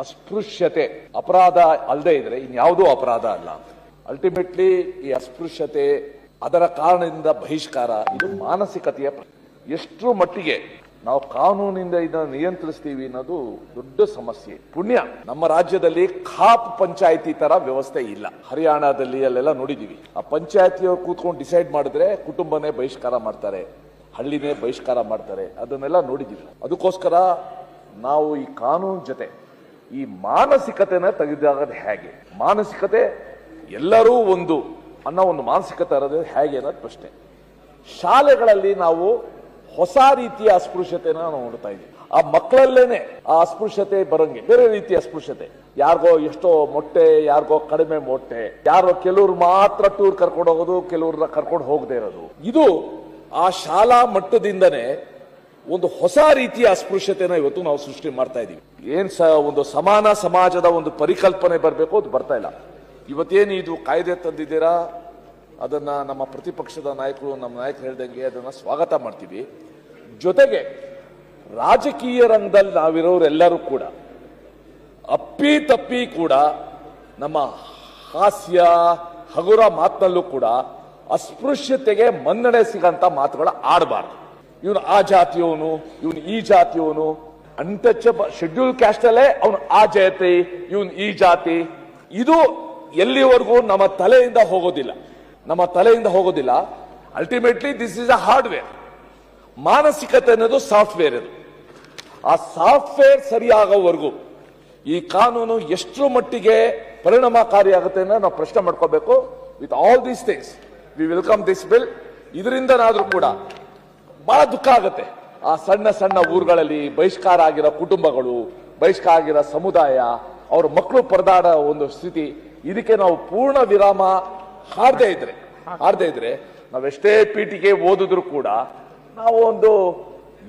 ಅಸ್ಪೃಶ್ಯತೆ ಅಪರಾಧ ಅಲ್ಲದೆ ಇದ್ರೆ ಇನ್ಯಾವುದೂ ಅಪರಾಧ ಅಲ್ಲ. ಅಲ್ಟಿಮೇಟ್ಲಿ ಈ ಅಸ್ಪೃಶ್ಯತೆ ಅದರ ಕಾರಣದಿಂದ ಬಹಿಷ್ಕಾರ ಇದು ಮಾನಸಿಕತೆಯ ಎಷ್ಟು ಮಟ್ಟಿಗೆ ನಾವು ಕಾನೂನಿಂದ ಇದನ್ನು ನಿಯಂತ್ರಿಸ್ತೀವಿ ಅನ್ನೋದು ದೊಡ್ಡ ಸಮಸ್ಯೆ. ಪುಣ್ಯ ನಮ್ಮ ರಾಜ್ಯದಲ್ಲಿ ಖಾಪ್ ಪಂಚಾಯಿತಿ ತರ ವ್ಯವಸ್ಥೆ ಇಲ್ಲ. ಹರಿಯಾಣದಲ್ಲಿ ಅಲ್ಲೆಲ್ಲ ನೋಡಿದೀವಿ. ಆ ಪಂಚಾಯತಿಯವರು ಕೂತ್ಕೊಂಡು ಡಿಸೈಡ್ ಮಾಡಿದ್ರೆ ಕುಟುಂಬನೇ ಬಹಿಷ್ಕಾರ ಮಾಡ್ತಾರೆ, ಹಳ್ಳಿನೇ ಬಹಿಷ್ಕಾರ ಮಾಡ್ತಾರೆ. ಅದನ್ನೆಲ್ಲ ನೋಡಿದೀವಿ. ಅದಕ್ಕೋಸ್ಕರ ನಾವು ಈ ಕಾನೂನು ಜೊತೆ ಈ ಮಾನಸಿಕತೆನ ತೆಗೆದಾಗ ಹೇಗೆ, ಮಾನಸಿಕತೆ ಎಲ್ಲರೂ ಒಂದು ಅನ್ನೋ ಒಂದು ಮಾನಸಿಕತೆ ಇರೋದು ಹೇಗೆ ಅನ್ನೋದು ಪ್ರಶ್ನೆ. ಶಾಲೆಗಳಲ್ಲಿ ನಾವು ಹೊಸ ರೀತಿಯ ಅಸ್ಪೃಶ್ಯತೆನ ನಾವು ನೋಡ್ತಾ ಇದ್ದೀವಿ. ಆ ಮಕ್ಕಳಲ್ಲೇನೆ ಆ ಅಸ್ಪೃಶ್ಯತೆ ಬರಂಗೆ ಬೇರೆ ರೀತಿಯ ಅಸ್ಪೃಶ್ಯತೆ, ಯಾರಿಗೋ ಎಷ್ಟೋ ಮೊಟ್ಟೆ, ಯಾರಿಗೋ ಕಡಿಮೆ ಮೊಟ್ಟೆ, ಯಾರೋ ಕೆಲವ್ರು ಮಾತ್ರ ಟೂರ್ ಕರ್ಕೊಂಡು ಹೋಗೋದು, ಕೆಲವ್ರನ್ನ ಕರ್ಕೊಂಡು ಹೋಗದೆ ಇರೋದು. ಇದು ಆ ಶಾಲಾ ಮಟ್ಟದಿಂದನೇ ಒಂದು ಹೊಸ ರೀತಿಯ ಅಸ್ಪೃಶ್ಯತೆನ ಇವತ್ತು ನಾವು ಸೃಷ್ಟಿ ಮಾಡ್ತಾ ಇದೀವಿ. ಒಂದು ಸಮಾನ ಸಮಾಜದ ಒಂದು ಪರಿಕಲ್ಪನೆ ಬರಬೇಕು, ಅದು ಬರ್ತಾ ಇಲ್ಲ. ಇವತ್ತೇನು ಇದು ಕಾಯ್ದೆ ತಂದಿದ್ದೀರಾ, ಅದನ್ನ ನಮ್ಮ ಪ್ರತಿಪಕ್ಷದ ನಾಯಕರು, ನಮ್ಮ ನಾಯಕರು ಹೇಳ್ದಂಗೆ ಅದನ್ನ ಸ್ವಾಗತ ಮಾಡ್ತೀವಿ. ಜೊತೆಗೆ ರಾಜಕೀಯ ರಂಗದಲ್ಲಿ ನಾವಿರೋರೆಲ್ಲರೂ ಕೂಡ ಅಪ್ಪಿ ತಪ್ಪಿ ಕೂಡ ನಮ್ಮ ಹಾಸ್ಯ ಹಗುರ ಮಾತಿನಲ್ಲೂ ಕೂಡ ಅಸ್ಪೃಶ್ಯತೆಗೆ ಮನ್ನಣೆ ಸಿಗಂತ ಮಾತುಗಳ ಆಡಬಾರ್ದು. ಇವನು ಆ ಜಾತಿಯವನು, ಇವನು ಈ ಜಾತಿಯವನು, ಅನ್ಟಚಬಲ್ ಶೆಡ್ಯೂಲ್ ಕ್ಯಾಸ್ಟ್ ಅಲ್ಲೇ ಅವನು ಆ ಜಾತಿ, ಇವನು ಈ ಜಾತಿ. ಇದು ಎಲ್ಲಿವರೆಗೂ ನಮ್ಮ ತಲೆಯಿಂದ ಹೋಗೋದಿಲ್ಲ. Ultimately this is a hardware. ಮಾನಸಿಕತೆ ಅನ್ನೋದು ಸಾಫ್ಟ್ವೇರ್. ಇದು ಆ ಸಾಫ್ಟ್ವೇರ್ ಸರಿಯಾಗೋವರೆಗೂ ಈ ಕಾನೂನು ಎಷ್ಟು ಮಟ್ಟಿಗೆ ಪರಿಣಾಮಕಾರಿಯಾಗುತ್ತೆ ಅನ್ನೋ ನಾವು ಪ್ರಶ್ನೆ ಮಾಡ್ಕೋಬೇಕು. With all these things we welcome this bill. ಇದರಿಂದನಾದ್ರೂ ಕೂಡ ಬಹಳ ದುಃಖ ಆಗುತ್ತೆ. ಆ ಸಣ್ಣ ಸಣ್ಣ ಊರುಗಳಲ್ಲಿ ಬಹಿಷ್ಕಾರ ಆಗಿರೋ ಕುಟುಂಬಗಳು, ಬಹಿಷ್ಕಾರ ಆಗಿರೋ ಸಮುದಾಯ, ಅವ್ರ ಮಕ್ಕಳು ಪರದಾಡೋ ಒಂದು ಸ್ಥಿತಿ. ಇದಕ್ಕೆ ನಾವು ಪೂರ್ಣ ವಿರಾಮ ಹಾಡದೇ ಇದ್ರೆ ನಾವೆಷ್ಟೇ ಪೀಠಿಗೆ ಓದಿದ್ರು ಕೂಡ ನಾವು ಒಂದು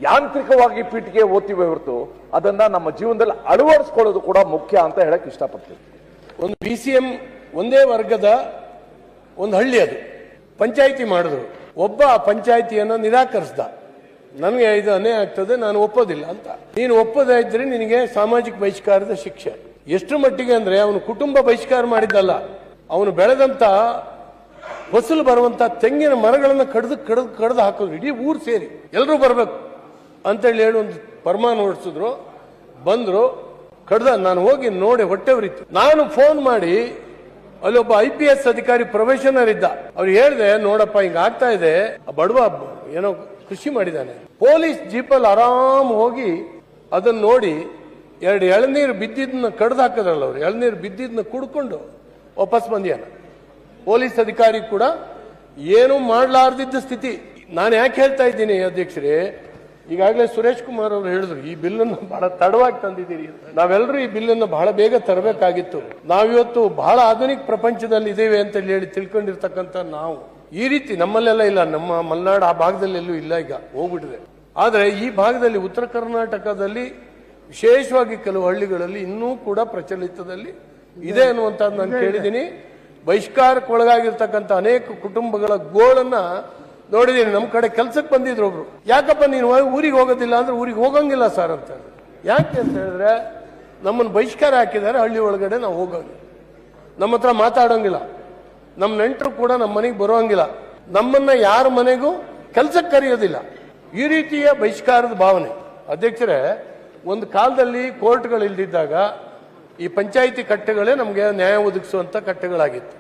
ಯಾಂತ್ರಿಕವಾಗಿ ಪೀಠಿಗೆ ಓದ್ತೀವಿ ಹೊರತು ಅದನ್ನ ನಮ್ಮ ಜೀವನದಲ್ಲಿ ಅಳವಡಿಸ್ಕೊಳ್ಳೋದು ಕೂಡ ಮುಖ್ಯ ಅಂತ ಹೇಳಕ್ ಇಷ್ಟಪಡ್ತೀವಿ. ಒಂದು BCM ಒಂದೇ ವರ್ಗದ ಒಂದು ಹಳ್ಳಿ, ಅದು ಪಂಚಾಯಿತಿ ಮಾಡಿದ್ರು. ಒಬ್ಬ ಪಂಚಾಯಿತಿಯನ್ನು ನಿರಾಕರಿಸ್ದ. ನನಗೆ ಇದು ಅನ್ಯಾಯ ಆಗ್ತದೆ, ನಾನು ಒಪ್ಪೋದಿಲ್ಲ ಅಂತ. ನೀನು ಒಪ್ಪದೇ ಇದ್ರೆ ನಿನಗೆ ಸಾಮಾಜಿಕ ಬಹಿಷ್ಕಾರದ ಶಿಕ್ಷೆ. ಎಷ್ಟು ಮಟ್ಟಿಗೆ ಅಂದ್ರೆ ಅವನು ಕುಟುಂಬ ಬಹಿಷ್ಕಾರ ಮಾಡಿದ್ದಲ್ಲ, ಅವನು ಬೆಳೆದಂತ ಫಸಲು ಬರುವಂತ ತೆಂಗಿನ ಮರಗಳನ್ನ ಕಡ್ದು ಹಾಕಿದ್ರು. ಇಡೀ ಊರು ಸೇರಿ ಎಲ್ಲರೂ ಬರ್ಬೇಕು ಅಂತೇಳಿ ಹೇಳಿ ಒಂದು ಪರಮಾನ ಹೊರಡಿಸಿದ್ರು. ಬಂದ್ರು, ಕಡ್ದ. ನಾನು ಹೋಗಿ ನೋಡಿ ಹೊಟ್ಟೆ ಉರಿತು. ನಾನು ಫೋನ್ ಮಾಡಿ ಅಲ್ಲೊಬ್ಬ IPS ಅಧಿಕಾರಿ ಪ್ರೊಫೆಷನರ್ ಇದ್ದ, ಅವ್ರು ಹೇಳಿದೆ, ನೋಡಪ್ಪ ಹಿಂಗ ಆಗ್ತಾ ಇದೆ, ಬಡವ ಏನೋ ಕೃಷಿ ಮಾಡಿದ್ದಾನೆ. ಪೊಲೀಸ್ ಜೀಪಲ್ಲಿ ಆರಾಮ್ ಹೋಗಿ ಅದನ್ನ ನೋಡಿ 2 ಎಳನೀರು ಬಿದ್ದಿದ್ದನ್ನ ಕಡ್ದು ಹಾಕಿದ್ರಲ್ಲ, ಅವ್ರು ಎಳನೀರು ಬಿದ್ದಿದ್ದನ್ನ ಕುಡ್ಕೊಂಡು ವಾಪಸ್ ಬಂದಿಯಾನ. ಪೊಲೀಸ್ ಅಧಿಕಾರಿ ಕೂಡ ಏನು ಮಾಡಲಾರ್ದಿದ್ದ ಸ್ಥಿತಿ. ನಾನು ಯಾಕೆ ಹೇಳ್ತಾ ಇದ್ದೀನಿ ಅಧ್ಯಕ್ಷರೇ, ಈಗಾಗಲೇ ಸುರೇಶ್ ಕುಮಾರ್ ಅವರು ಹೇಳಿದ್ರು, ಈ ಬಿಲ್ಲನ್ನು ಬಹಳ ತಡವಾಗಿ ತಂದಿದ್ದೀರಿ. ನಾವೆಲ್ಲರೂ ಈ ಬಿಲ್ಲನ್ನು ಬಹಳ ಬೇಗ ತರಬೇಕಾಗಿತ್ತು. ನಾವಿವತ್ತು ಬಹಳ ಆಧುನಿಕ ಪ್ರಪಂಚದಲ್ಲಿ ಇದ್ದೇವೆ ಅಂತ ಹೇಳಿ ತಿಳ್ಕೊಂಡಿರ್ತಕ್ಕಂಥ ನಾವು ಈ ರೀತಿ ನಮ್ಮಲ್ಲೆಲ್ಲ ಇಲ್ಲ. ನಮ್ಮ ಮಲೆನಾಡು ಆ ಭಾಗದಲ್ಲಿ ಎಲ್ಲೂ ಇಲ್ಲ, ಈಗ ಹೋಗ್ಬಿಟ್ಟಿದೆ. ಆದ್ರೆ ಈ ಭಾಗದಲ್ಲಿ ಉತ್ತರ ಕರ್ನಾಟಕದಲ್ಲಿ ವಿಶೇಷವಾಗಿ ಕೆಲವು ಹಳ್ಳಿಗಳಲ್ಲಿ ಇನ್ನೂ ಕೂಡ ಪ್ರಚಲಿತದಲ್ಲಿ ಇದೆ ಅನ್ನುವಂಥದ್ದು ನಾನು ಕೇಳಿದ್ದೀನಿ. ಬಹಿಷ್ಕಾರಕ್ಕೊಳಗಾಗಿರ್ತಕ್ಕಂಥ ಅನೇಕ ಕುಟುಂಬಗಳ ಗೋಳನ್ನ ನೋಡಿದೀನಿ. ನಮ್ಮ ಕಡೆ ಕೆಲ್ಸಕ್ಕೆ ಬಂದಿದ್ರು ಒಬ್ರು, ಯಾಕಪ್ಪ ನೀನು ಊರಿಗೆ ಹೋಗೋದಿಲ್ಲ ಅಂದ್ರೆ, ಊರಿಗೆ ಹೋಗಂಗಿಲ್ಲ ಸರ್ ಅಂತ. ಯಾಕೆ ಅಂತ ಹೇಳಿದ್ರೆ ನಮ್ಮನ್ನು ಬಹಿಷ್ಕಾರ ಹಾಕಿದ್ದಾರೆ, ಹಳ್ಳಿ ಒಳಗಡೆ ನಾವು ಹೋಗಂಗಿಲ್ಲ, ನಮ್ಮ ಹತ್ರ ಮಾತಾಡೋಂಗಿಲ್ಲ, ನಮ್ಮ ನೆಂಟರು ಕೂಡ ನಮ್ಮ ಮನೆಗೆ ಬರೋಂಗಿಲ್ಲ, ನಮ್ಮನ್ನ ಯಾರ ಮನೆಗೂ ಕೆಲ್ಸಕ್ಕೆ ಕರೆಯೋದಿಲ್ಲ. ಈ ರೀತಿಯ ಬಹಿಷ್ಕಾರದ ಭಾವನೆ. ಅಧ್ಯಕ್ಷರೇ, ಒಂದು ಕಾಲದಲ್ಲಿ ಕೋರ್ಟ್ಗಳು ಇಲ್ದಿದ್ದಾಗ ಈ ಪಂಚಾಯಿತಿ ಕಟ್ಟೆಗಳೇ ನಮಗೆ ನ್ಯಾಯ ಒದಗಿಸುವಂತ ಕಟ್ಟೆಗಳಾಗಿತ್ತು.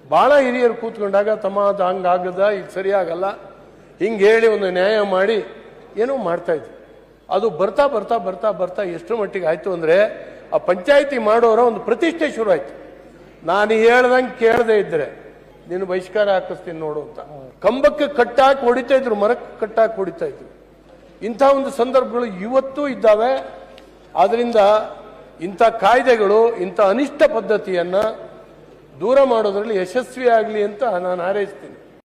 ಬಹಳ ಹಿರಿಯರು ಕೂತ್ಕೊಂಡಾಗ ತಮ್ಮ ಹಂಗಾಗದ, ಈಗ ಸರಿಯಾಗಲ್ಲ, ಹಿಂಗೆ ಹೇಳಿ ಒಂದು ನ್ಯಾಯ ಮಾಡಿ ಏನೋ ಮಾಡ್ತಾ ಇದ್ರು. ಅದು ಬರ್ತಾ ಬರ್ತಾ ಬರ್ತಾ ಬರ್ತಾ ಎಷ್ಟು ಮಟ್ಟಿಗೆ ಆಯ್ತು ಅಂದ್ರೆ ಆ ಪಂಚಾಯಿತಿ ಮಾಡೋರ ಒಂದು ಪ್ರತಿಷ್ಠೆ ಶುರು ಆಯ್ತು. ನಾನು ಹೇಳ್ದಂಗೆ ಕೇಳದೆ ಇದ್ರೆ ನೀನು ಬಹಿಷ್ಕಾರ ಹಾಕಿಸ್ತೀನಿ ನೋಡು ಅಂತ. ಕಂಬಕ್ಕೆ ಕಟ್ಟಾಕಿ ಹೊಡಿತಾ ಇದ್ರು, ಮರಕ್ಕೆ ಕಟ್ಟಾಕಿ ಹೊಡಿತಾ ಇದ್ರು. ಇಂಥ ಒಂದು ಸಂದರ್ಭಗಳು ಇವತ್ತೂ ಇದ್ದಾವೆ. ಆದ್ರಿಂದ ಇಂಥ ಕಾಯ್ದೆಗಳು, ಇಂಥ ಅನಿಷ್ಟ ಪದ್ಧತಿಯನ್ನ ದೂರ ಮಾಡೋದ್ರಲ್ಲಿ ಯಶಸ್ವಿ ಆಗಲಿ ಅಂತ ನಾನು ಹಾರೈಸ್ತೀನಿ.